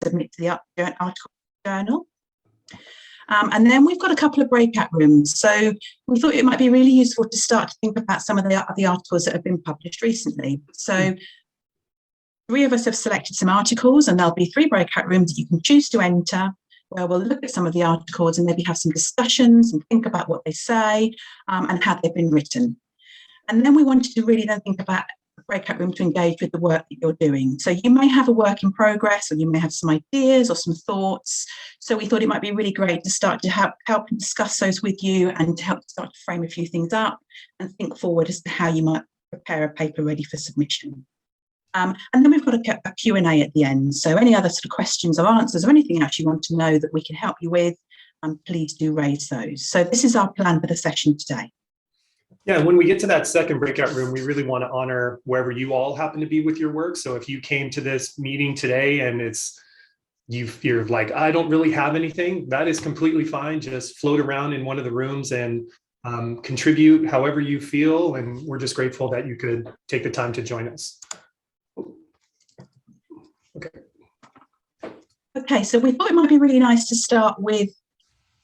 submit to the article journal. And then we've got a couple of breakout rooms. So we thought it might be really useful to start to think about some of the articles that have been published recently. So 3 of us have selected some articles, and there'll be 3 breakout rooms that you can choose to enter, where we'll look at some of the articles and maybe have some discussions and think about what they say and how they've been written. And then we wanted to really then think about a breakout room to engage with the work that you're doing. So you may have a work in progress, or you may have some ideas or some thoughts. So we thought it might be really great to start to help and discuss those with you, and to help start to frame a few things up and think forward as to how you might prepare a paper ready for submission. And then we've got a Q&A at the end. So any other sort of questions or answers or anything else you want to know that we can help you with, please do raise those. So this is our plan for the session today. Yeah, when we get to that second breakout room, we really want to honor wherever you all happen to be with your work. So if you came to this meeting today and you're like, I don't really have anything, that is completely fine. Just float around in one of the rooms and contribute however you feel. And we're just grateful that you could take the time to join us. Okay, so we thought it might be really nice to start with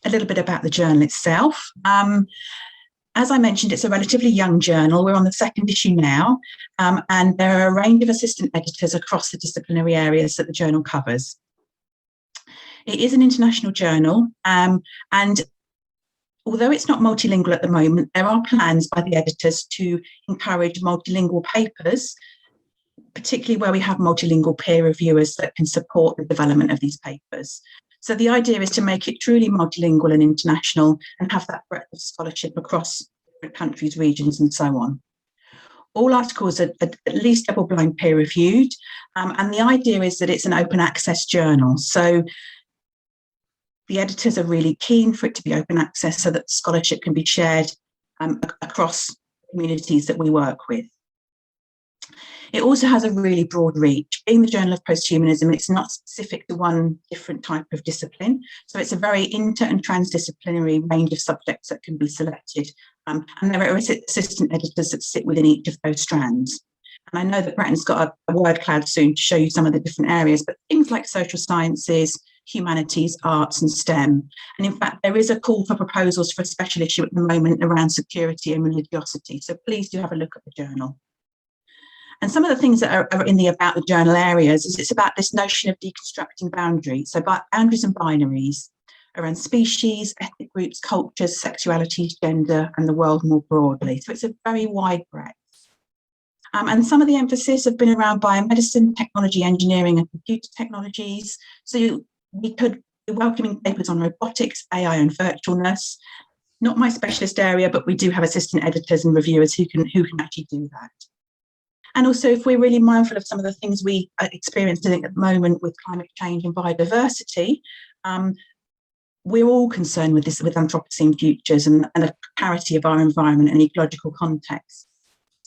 a little bit about the journal itself. As I mentioned, it's a relatively young journal. We're on the 2nd issue now, and there are a range of assistant editors across the disciplinary areas that the journal covers. It is an international journal, and although it's not multilingual at the moment, there are plans by the editors to encourage multilingual papers, particularly where we have multilingual peer reviewers that can support the development of these papers. So the idea is to make it truly multilingual and international, and have that breadth of scholarship across different countries, regions, and so on. All articles are at least double-blind peer reviewed, and the idea is that it's an open access journal. So the editors are really keen for it to be open access so that scholarship can be shared across communities that we work with. It also has a really broad reach. Being the Journal of Posthumanism, it's not specific to one different type of discipline. So it's a very inter and transdisciplinary range of subjects that can be selected. And there are assistant editors that sit within each of those strands. And I know that Bretton's got a word cloud soon to show you some of the different areas, but things like social sciences, humanities, arts and STEM. And in fact, there is a call for proposals for a special issue at the moment around security and religiosity. So please do have a look at the journal. And some of the things that are in the about the journal areas is it's about this notion of deconstructing boundaries. So boundaries and binaries around species, ethnic groups, cultures, sexualities, gender, and the world more broadly. So it's a very wide breadth. And some of the emphasis have been around biomedicine, technology, engineering, and computer technologies. So we could be welcoming papers on robotics, AI, and virtualness. Not my specialist area, but we do have assistant editors and reviewers who can actually do that. And also, if we're really mindful of some of the things we are experiencing at the moment with climate change and biodiversity, we're all concerned with this, with Anthropocene futures and the precarity of our environment and ecological context.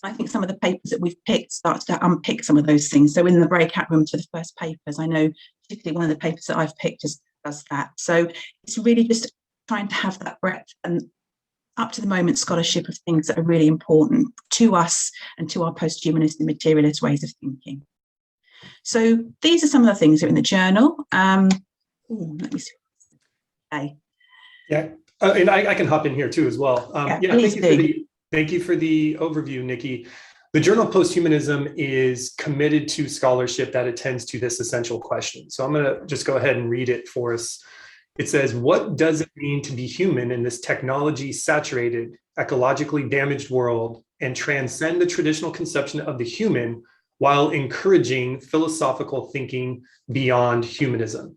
I think some of the papers that we've picked starts to unpick some of those things. So in the breakout room for the first papers, I know particularly one of the papers that I've picked does that. So it's really just trying to have that breadth and up to the moment scholarship of things that are really important to us and to our posthumanist and materialist ways of thinking. So these are some of the things that are in the journal. Let me see. Okay. Yeah, and I can hop in here too as well. Thank you for the overview, Nikki. The Journal of Posthumanism is committed to scholarship that attends to this essential question. So I'm going to just go ahead and read it for us. It says, what does it mean to be human in this technology-saturated, ecologically damaged world, and transcend the traditional conception of the human while encouraging philosophical thinking beyond humanism?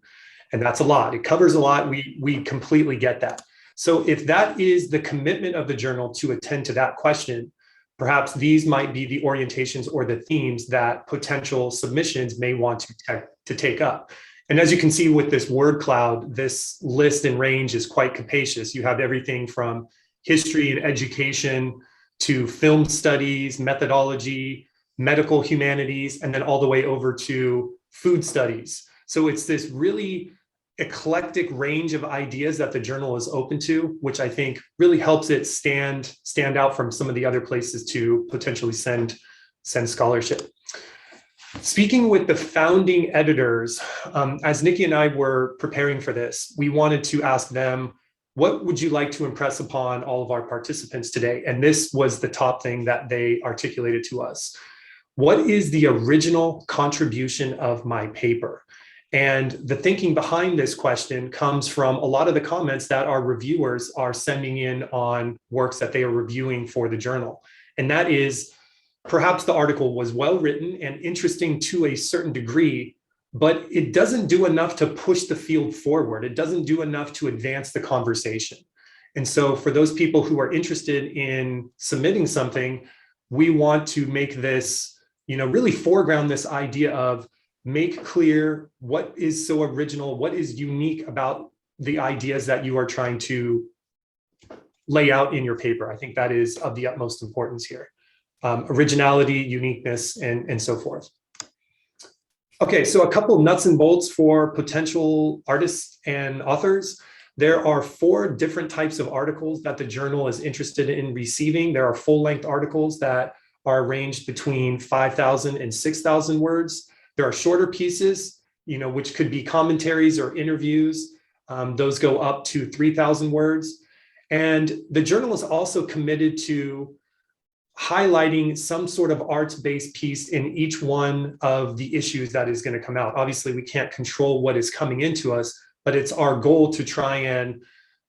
And that's a lot. It covers a lot. We completely get that. So if that is the commitment of the journal to attend to that question, perhaps these might be the orientations or the themes that potential submissions may want to take up. And as you can see with this word cloud, this list and range is quite capacious. You have everything from history and education to film studies, methodology, medical humanities, and then all the way over to food studies. So it's this really eclectic range of ideas that the journal is open to, which I think really helps it stand out from some of the other places to potentially send scholarship. Speaking with the founding editors, as Nikki and I were preparing for this, we wanted to ask them, what would you like to impress upon all of our participants today? And this was the top thing that they articulated to us. What is the original contribution of my paper? And the thinking behind this question comes from a lot of the comments that our reviewers are sending in on works that they are reviewing for the journal. And that is, perhaps the article was well written and interesting to a certain degree, but it doesn't do enough to push the field forward. It doesn't do enough to advance the conversation. And so for those people who are interested in submitting something, we want to make this, really foreground this idea of make clear what is so original, what is unique about the ideas that you are trying to lay out in your paper. I think that is of the utmost importance here. Originality, uniqueness, and so forth. Okay, so a couple nuts and bolts for potential artists and authors. There are 4 different types of articles that the journal is interested in receiving. There are full-length articles that are ranged between 5,000 and 6,000 words. There are shorter pieces, which could be commentaries or interviews. Those go up to 3,000 words. And the journal is also committed to highlighting some sort of arts-based piece in each one of the issues that is going to come out. Obviously, we can't control what is coming into us, but it's our goal to try and,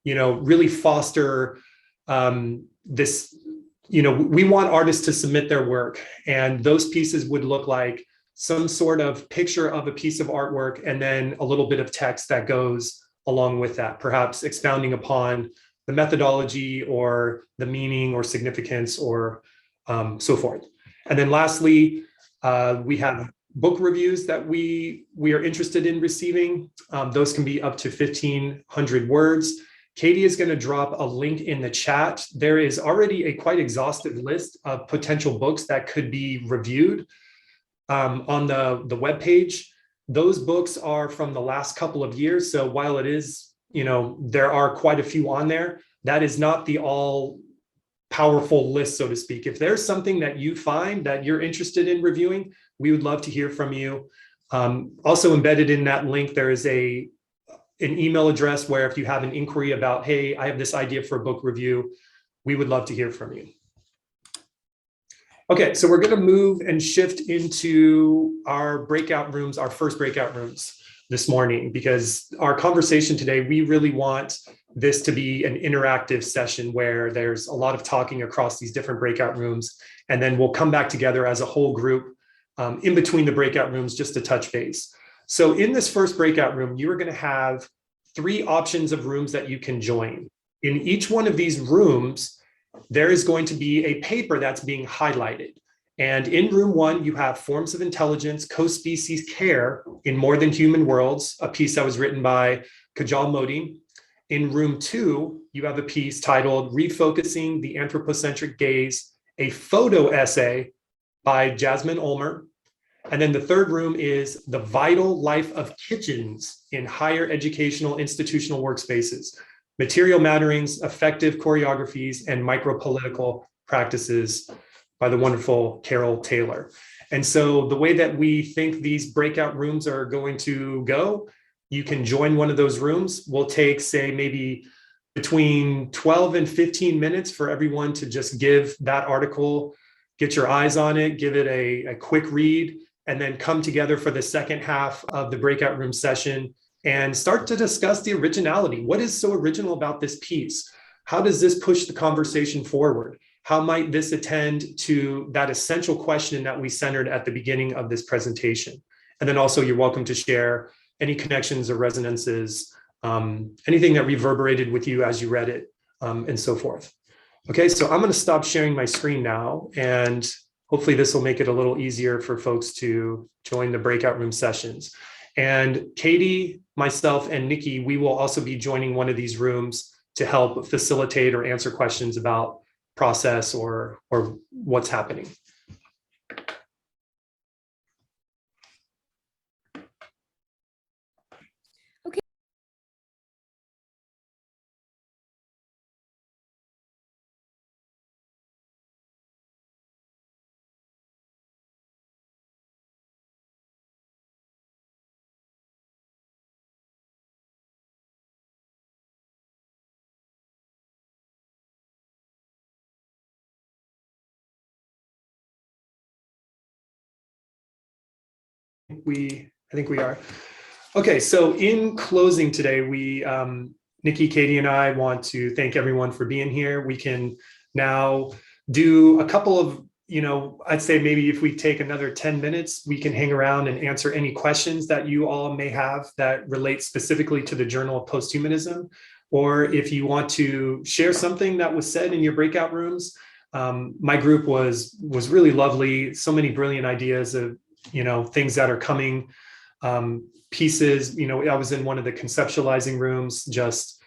really foster this, we want artists to submit their work, and those pieces would look like some sort of picture of a piece of artwork and then a little bit of text that goes along with that, perhaps expounding upon the methodology or the meaning or significance or so forth. And then lastly, we have book reviews that we are interested in receiving. Those can be up to 1,500 words. Katie is going to drop a link in the chat. There is already a quite exhaustive list of potential books that could be reviewed on the webpage. Those books are from the last couple of years. So while it is, there are quite a few on there, that is not the all powerful list, so to speak. If there's something that you find that you're interested in reviewing, we would love to hear from you. Also embedded in that link, there is an email address where if you have an inquiry about, hey, I have this idea for a book review, we would love to hear from you. Okay, so we're going to move and shift into our breakout rooms, our first breakout rooms this morning, because our conversation today, we really want this to be an interactive session where there's a lot of talking across these different breakout rooms, and then we'll come back together as a whole group in between the breakout rooms just to touch base. So in this first breakout room, you are going to have 3 options of rooms that you can join. In each one of these rooms, there is going to be a paper that's being highlighted. And in room 1, you have Forms of Intelligence, Co-Species Care in More Than Human Worlds, a piece that was written by Kajal Modi. In room 2, you have a piece titled Refocusing the Anthropocentric Gaze, a photo essay by Jasmine Ulmer. And then the third room is The Vital Life of Kitchens in Higher Educational Institutional Workspaces, Material Matterings, Effective Choreographies, and Micropolitical Practices by the wonderful Carol Taylor. And so the way that we think these breakout rooms are going to go, you can join one of those rooms. We'll take, say, maybe between 12 and 15 minutes for everyone to just give that article, get your eyes on it, give it a quick read, and then come together for the second half of the breakout room session and start to discuss the originality. What is so original about this piece? How does this push the conversation forward? How might this attend to that essential question that we centered at the beginning of this presentation? And then also you're welcome to share any connections or resonances, anything that reverberated with you as you read it, and so forth. Okay, so I'm going to stop sharing my screen now, and hopefully this will make it a little easier for folks to join the breakout room sessions. And Katie, myself, and Nikki, we will also be joining one of these rooms to help facilitate or answer questions about process or what's happening. think we are. Okay, so in closing today, Nikki, Katie, and I want to thank everyone for being here. We can now do a couple of, I'd say maybe if we take another 10 minutes, we can hang around and answer any questions that you all may have that relate specifically to the Journal of Posthumanism. Or if you want to share something that was said in your breakout rooms. My group was really lovely. So many brilliant ideas of, things that are coming, pieces. I was in one of the conceptualizing rooms, just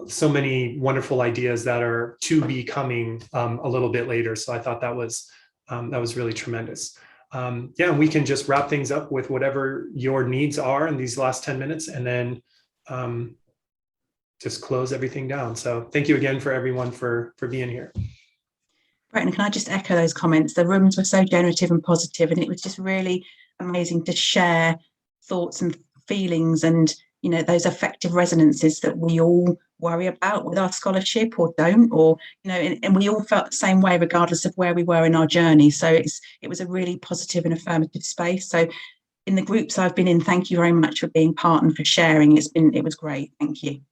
so many wonderful ideas that are to be coming a little bit later. So I thought that was really tremendous. Yeah, we can just wrap things up with whatever your needs are in these last 10 minutes, and then just close everything down. So thank you again for everyone for being here. Right, and can I just echo those comments? The rooms were so generative and positive, and it was just really amazing to share thoughts and feelings and, those affective resonances that we all worry about with our scholarship or don't, or, and we all felt the same way regardless of where we were in our journey. So it was a really positive and affirmative space. So in the groups I've been in, thank you very much for being part and for sharing. It was great. Thank you.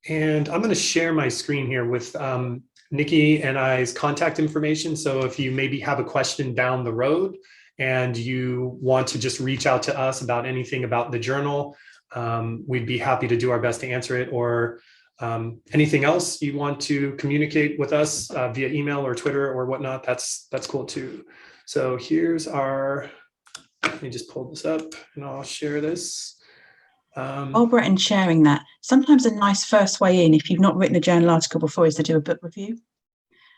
And I'm going to share my screen here with Nikki and I's contact information. So if you maybe have a question down the road and you want to just reach out to us about anything about the journal, we'd be happy to do our best to answer it. Or anything else you want to communicate with us via email or Twitter or whatnot, that's cool too. So here's let me just pull this up and I'll share this. While Breton sharing that, sometimes a nice first way in, if you've not written a journal article before, is to do a book review.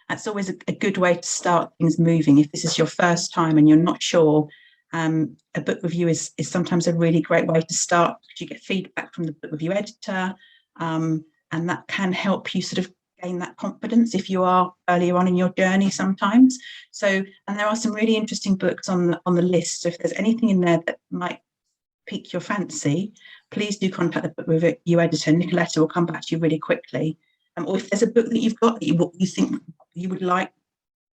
That's always a good way to start things moving. If this is your first time and you're not sure, a book review is sometimes a really great way to start, because you get feedback from the book review editor, and that can help you sort of gain that confidence if you are earlier on in your journey sometimes. So, and there are some really interesting books on the list. So if there's anything in there that might pique your fancy, please do contact the book review editor. Nicoletta will come back to you really quickly. Or if there's a book that you've got that you think you would like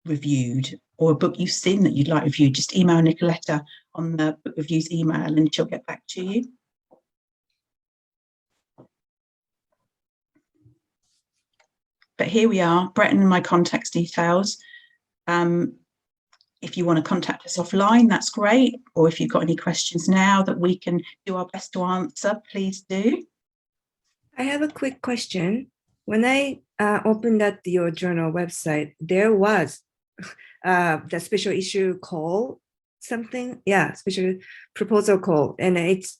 reviewed, or a book you've seen that you'd like reviewed, just email Nicoletta on the book reviews email and she'll get back to you. But here we are, Breton and my contact details. If you want to contact us offline, that's great. Or if you've got any questions now that we can do our best to answer, please do. I have a quick question. When I opened up your journal website, there was the special issue call, something. Yeah, special proposal call. And it's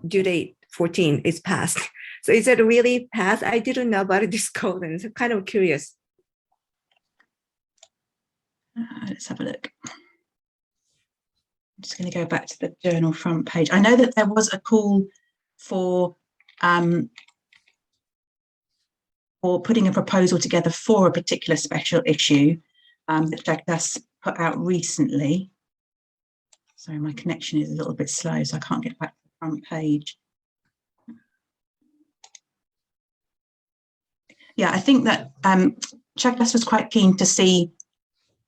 due date 14, it's passed. So is it really passed? I didn't know about this code, and I'm kind of curious. Let's have a look. I'm just going to go back to the journal front page. I know that there was a call for putting a proposal together for a particular special issue that cactus put out recently. Sorry, my connection is a little bit slow, so I can't get back to the front page. Yeah, I think that cactus was quite keen to see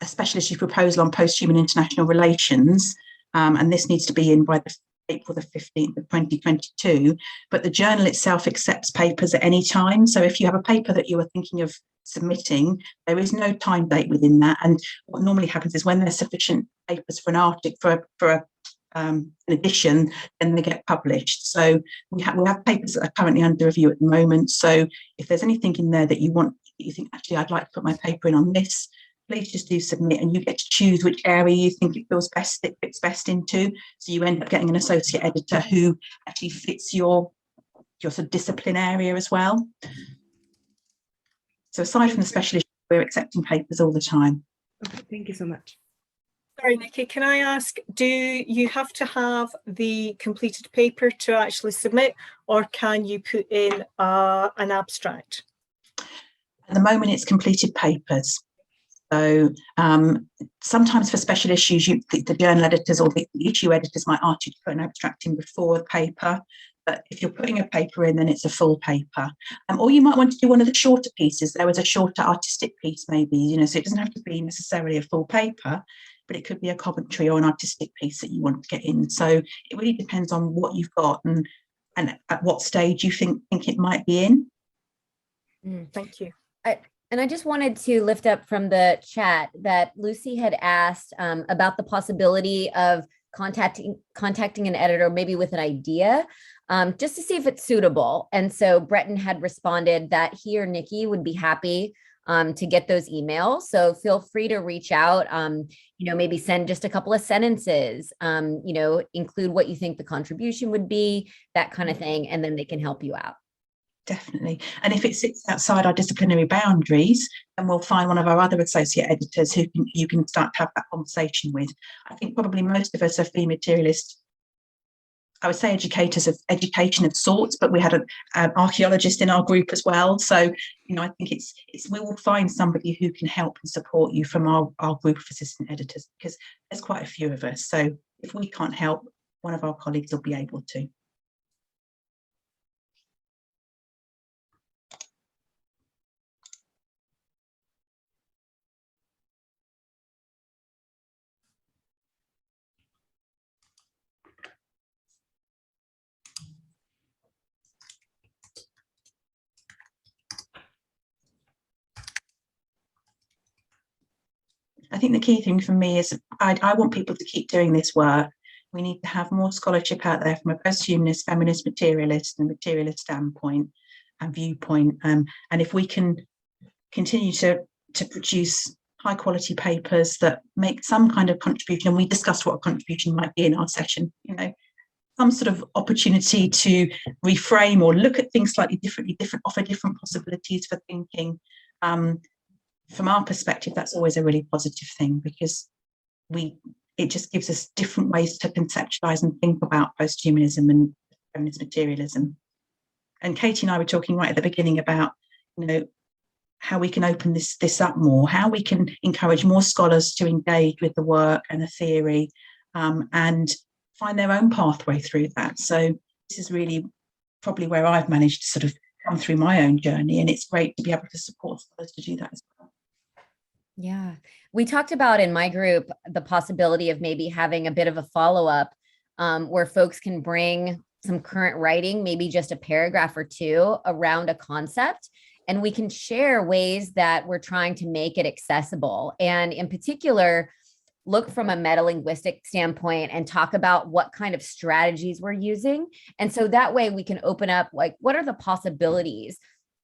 a special issue proposal on post-human international relations, and this needs to be in by April the 15th of 2022, but the journal itself accepts papers at any time. So if you have a paper that you are thinking of submitting, there is no time date within that. And what normally happens is when there's sufficient papers for an article, for an edition, then they get published. So we have papers that are currently under review at the moment. So if there's anything in there that you think, actually, I'd like to put my paper in on this, please just do submit, and you get to choose which area you think it fits best into. So you end up getting an associate editor who actually fits your sort of discipline area as well. So aside from the special issue, we're accepting papers all the time. Okay, thank you so much. Sorry, Nikki, can I ask, do you have to have the completed paper to actually submit, or can you put in an abstract? At the moment, it's completed papers. So sometimes for special issues, the journal editors or the issue editors might ask you to put an abstract in before the paper. But if you're putting a paper in, then it's a full paper. Or you might want to do one of the shorter pieces. There was a shorter artistic piece, maybe, you know, so it doesn't have to be necessarily a full paper, but it could be a commentary or an artistic piece that you want to get in. So it really depends on what you've got and at what stage you think it might be in. Thank you. And I just wanted to lift up from the chat that Lucy had asked about the possibility of contacting an editor, maybe with an idea, just to see if it's suitable. And so Breton had responded that he or Nikki would be happy to get those emails. So feel free to reach out, you know, maybe send just a couple of sentences, you know, include what you think the contribution would be, that kind of thing, and then they can help you out. Definitely. And if it sits outside our disciplinary boundaries, then we'll find one of our other associate editors who you can start to have that conversation with. I think probably most of us are materialists. I would say educators of education of sorts, but we had an archaeologist in our group as well. So, you know, I think we will find somebody who can help and support you from our group of assistant editors, because there's quite a few of us. So if we can't help, one of our colleagues will be able to. I think the key thing for me is I want people to keep doing this work. We need to have more scholarship out there from a posthumanist, feminist, materialist and materialist standpoint and viewpoint. And if we can continue to produce high quality papers that make some kind of contribution, and we discussed what a contribution might be in our session, you know, some sort of opportunity to reframe or look at things slightly differently, offer different possibilities for thinking. From our perspective, that's always a really positive thing, because it just gives us different ways to conceptualize and think about posthumanism and feminist materialism. And Katie and I were talking right at the beginning about, you know, how we can open this up more, how we can encourage more scholars to engage with the work and the theory, and find their own pathway through that. So this is really probably where I've managed to sort of come through my own journey, and it's great to be able to support scholars to do that as well. Yeah, we talked about in my group the possibility of maybe having a bit of a follow-up where folks can bring some current writing, maybe just a paragraph or two around a concept, and we can share ways that we're trying to make it accessible. And in particular, look from a meta-linguistic standpoint and talk about what kind of strategies we're using. And so that way we can open up, like, what are the possibilities?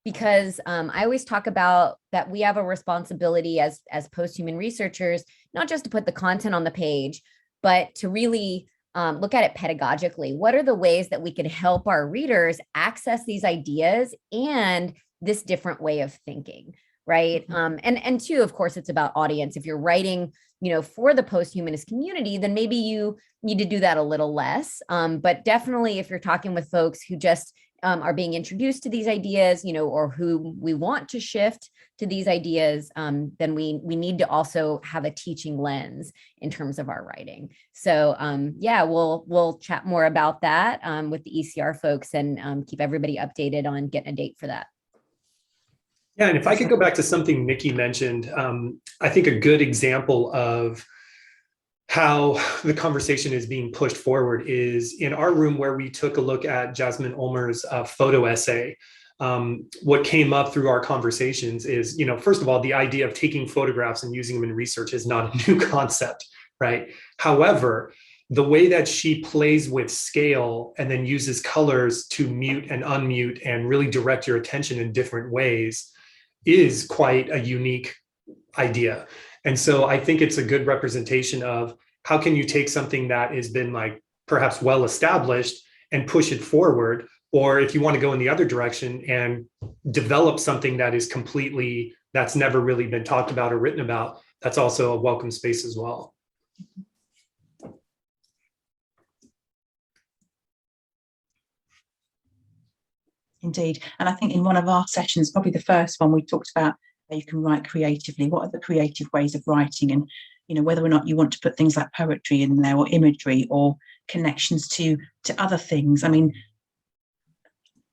Because I always talk about that we have a responsibility as posthuman researchers, not just to put the content on the page, but to really look at it pedagogically. What are the ways that we can help our readers access these ideas and this different way of thinking, right? And two, of course, it's about audience. If you're writing, you know, for the posthumanist community, then maybe you need to do that a little less. But definitely if you're talking with folks who just are being introduced to these ideas, you know, or who we want to shift to these ideas, then we need to also have a teaching lens in terms of our writing. So yeah, we'll chat more about that with the ECR folks and keep everybody updated on getting a date for that. Yeah, and if I could go back to something Nikki mentioned, I think a good example of how the conversation is being pushed forward is in our room where we took a look at Jasmine Ulmer's photo essay. What came up through our conversations is, you know, first of all, the idea of taking photographs and using them in research is not a new concept, right? However, the way that she plays with scale and then uses colors to mute and unmute and really direct your attention in different ways is quite a unique idea. And so I think it's a good representation of how can you take something that has been like perhaps well established and push it forward, or if you want to go in the other direction and develop something that is completely, that's never really been talked about or written about, that's also a welcome space as well. Indeed. And I think in one of our sessions, probably the first one, we talked about you can write creatively. What are the creative ways of writing? And, you know, whether or not you want to put things like poetry in there or imagery or connections to other things. I mean,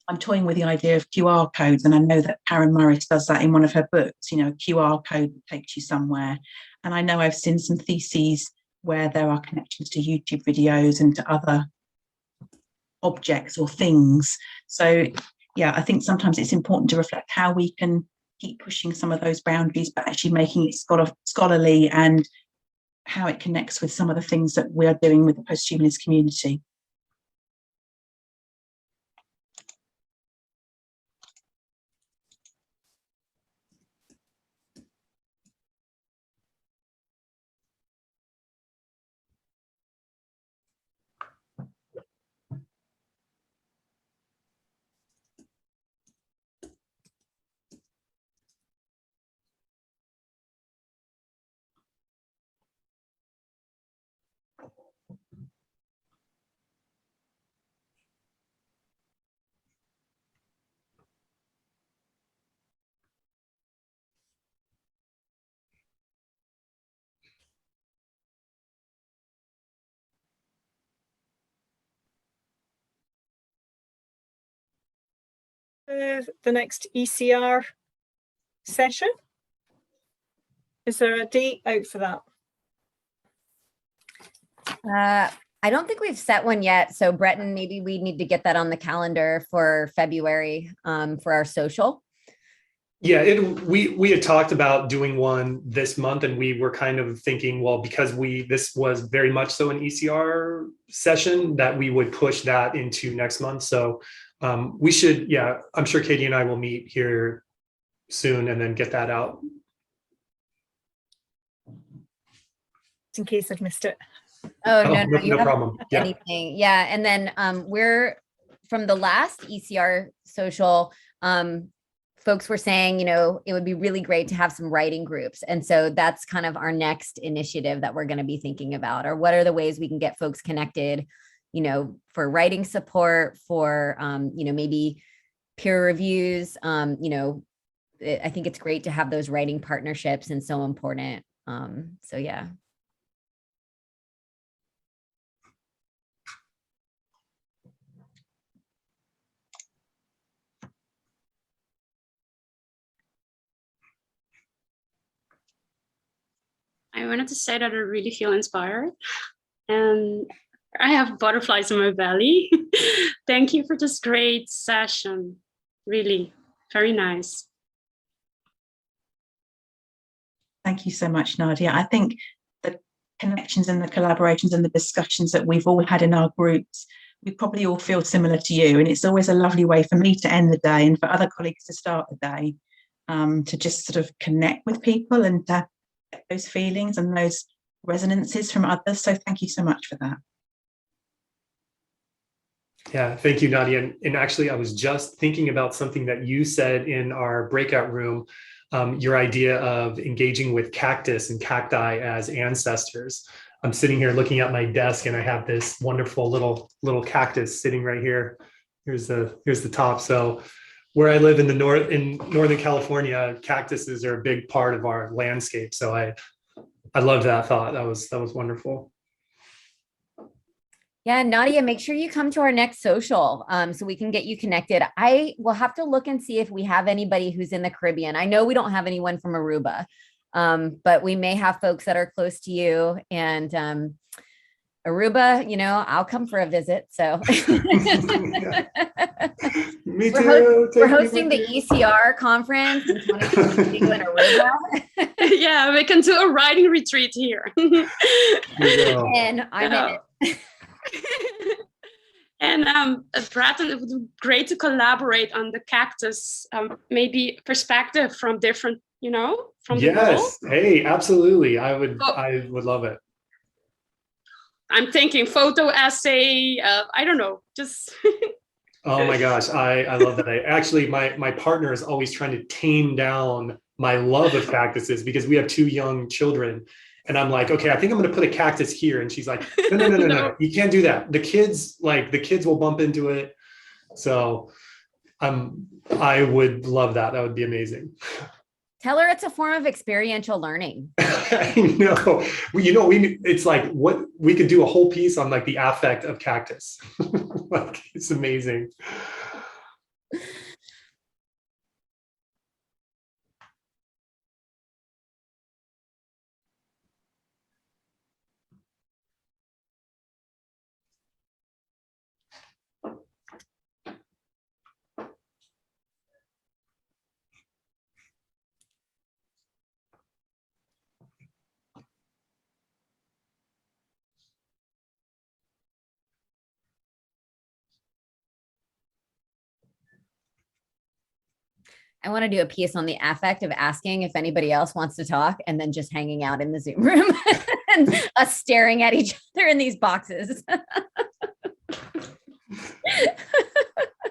I'm toying with the idea of QR codes, and I know that Karen Morris does that in one of her books, you know, a QR code that takes you somewhere. And I know I've seen some theses where there are connections to YouTube videos and to other objects or things. So yeah, I think sometimes it's important to reflect how we can keep pushing some of those boundaries, but actually making it scholarly and how it connects with some of the things that we are doing with the posthumanist community. The next ECR session? Is there a date out for that? I don't think we've set one yet. So Breton, maybe we need to get that on the calendar for February for our social. Yeah, we had talked about doing one this month, and we were kind of thinking, well, because this was very much so an ECR session, that we would push that into next month. So we should, yeah, I'm sure Katie and I will meet here soon and then get that out. In case I've missed it. Oh, no, no problem. Yeah. Anything. Yeah. And then we're from the last ECR social, folks were saying, you know, it would be really great to have some writing groups. And so that's kind of our next initiative that we're going to be thinking about, or what are the ways we can get folks connected, you know, for writing support, for, you know, maybe peer reviews. You know, I think it's great to have those writing partnerships and so important. So yeah. I wanted to say that I really feel inspired, and I have butterflies in my belly. Thank you for this great session. Really, very nice. Thank you so much, Nadia. I think the connections and the collaborations and the discussions that we've all had in our groups, we probably all feel similar to you. And it's always a lovely way for me to end the day and for other colleagues to start the day, to just sort of connect with people and get those feelings and those resonances from others. So thank you so much for that. Yeah, thank you, Nadia. And actually, I was just thinking about something that you said in our breakout room, your idea of engaging with cactus and cacti as ancestors. I'm sitting here looking at my desk, and I have this wonderful little cactus sitting right here. Here's the top. So where I live in Northern California, cactuses are a big part of our landscape. So I love that thought. That was wonderful. Yeah, Nadia, make sure you come to our next social so we can get you connected. I will have to look and see if we have anybody who's in the Caribbean. I know we don't have anyone from Aruba, but we may have folks that are close to you. And Aruba, you know, I'll come for a visit. So Me too. We're hosting the ECR conference in 2022 in Aruba. Yeah, we can do a writing retreat here. And I'm in it. And Breton, it would be great to collaborate on the cactus, maybe perspective from different, you know, from the world. Yes, hey, absolutely. I would love it. I'm thinking photo essay. I don't know, just. Oh my gosh, I love that. Actually, my partner is always trying to tame down my love of cactuses because we have 2 young children. And I'm like, okay, I think I'm going to put a cactus here. And she's like, no, you can't do that. The kids will bump into it. So I would love that. That would be amazing. Tell her it's a form of experiential learning. I know. It's like what we could do a whole piece on like the affect of cactus. Like it's amazing. I want to do a piece on the affect of asking if anybody else wants to talk and then just hanging out in the Zoom room and us staring at each other in these boxes.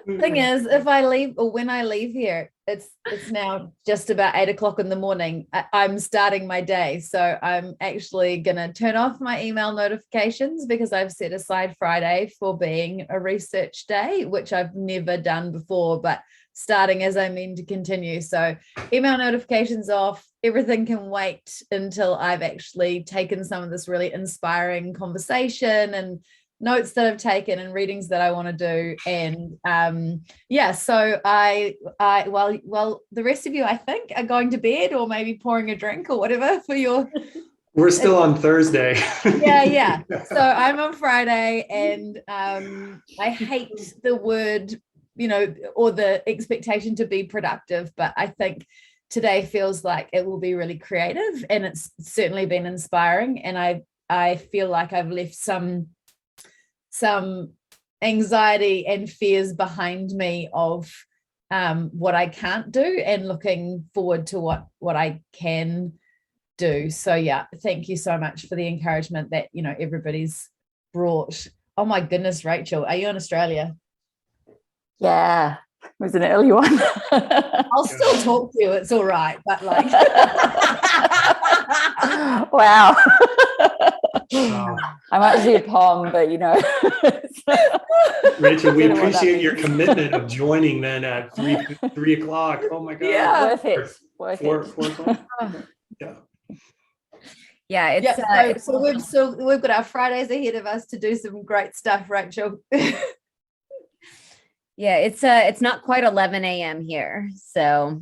Thing is, if I leave or when I leave here, it's now just about 8 o'clock in the morning. I'm starting my day. So I'm actually going to turn off my email notifications because I've set aside Friday for being a research day, which I've never done before, but starting as I mean to continue. So email notifications off, everything can wait until I've actually taken some of this really inspiring conversation and notes that I've taken and readings that I want to do. And yeah, so I well, the rest of you, I think, are going to bed or maybe pouring a drink or whatever for your... We're still on Thursday. Yeah. So I'm on Friday, and I hate the word, or the expectation to be productive, but I think today feels like it will be really creative, and it's certainly been inspiring. And I feel like I've left some anxiety and fears behind me of what I can't do, and looking forward to what I can do. So yeah, thank you so much for the encouragement that everybody's brought. Oh my goodness, Rachel, are you in Australia? Yeah, it was an early one. I'll still talk to you, it's all right, but like wow. I'm actually a Palm, but Rachel, we appreciate your commitment of joining then at 3 o'clock. Oh my God. Yeah, worth it. Four o'clock. Yeah, it's we've got our Fridays ahead of us to do some great stuff, Rachel. Yeah, it's not quite 11 a.m. here, so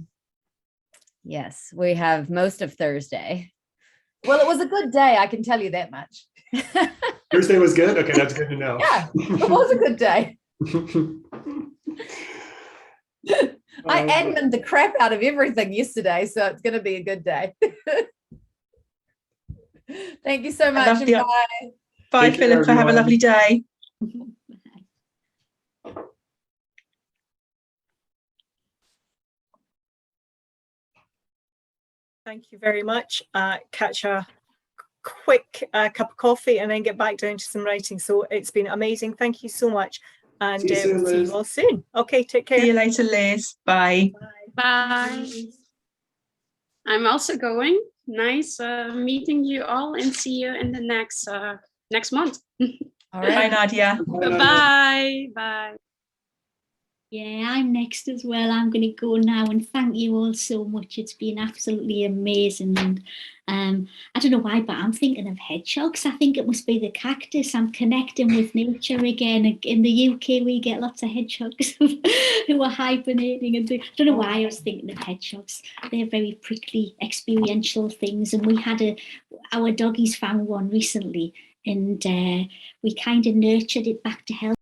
yes, we have most of Thursday. Well, it was a good day, I can tell you that much. Thursday was good? Okay, that's good to know. Yeah, it was a good day. I admined the crap out of everything yesterday, so it's going to be a good day. Thank you so much. And bye. Bye, Philippa. Have a lovely day. Thank you very much. Catch a quick cup of coffee and then get back down to some writing. So it's been amazing. Thank you so much. And See you soon, we'll see Liz. you all soon. Okay, take care. See you later, Liz. Bye. Bye. I'm also going. Nice meeting you all, and see you in the next month. All right. Bye, Nadia. Bye. Bye. Yeah, I'm next as well. I'm going to go now, and thank you all so much. It's been absolutely amazing. And I don't know why, but I'm thinking of hedgehogs. I think it must be the cactus. I'm connecting with nature again. In the UK, we get lots of hedgehogs who are hibernating. And I don't know why I was thinking of hedgehogs. They're very prickly, experiential things. And we had our doggies found one recently, and we kind of nurtured it back to health.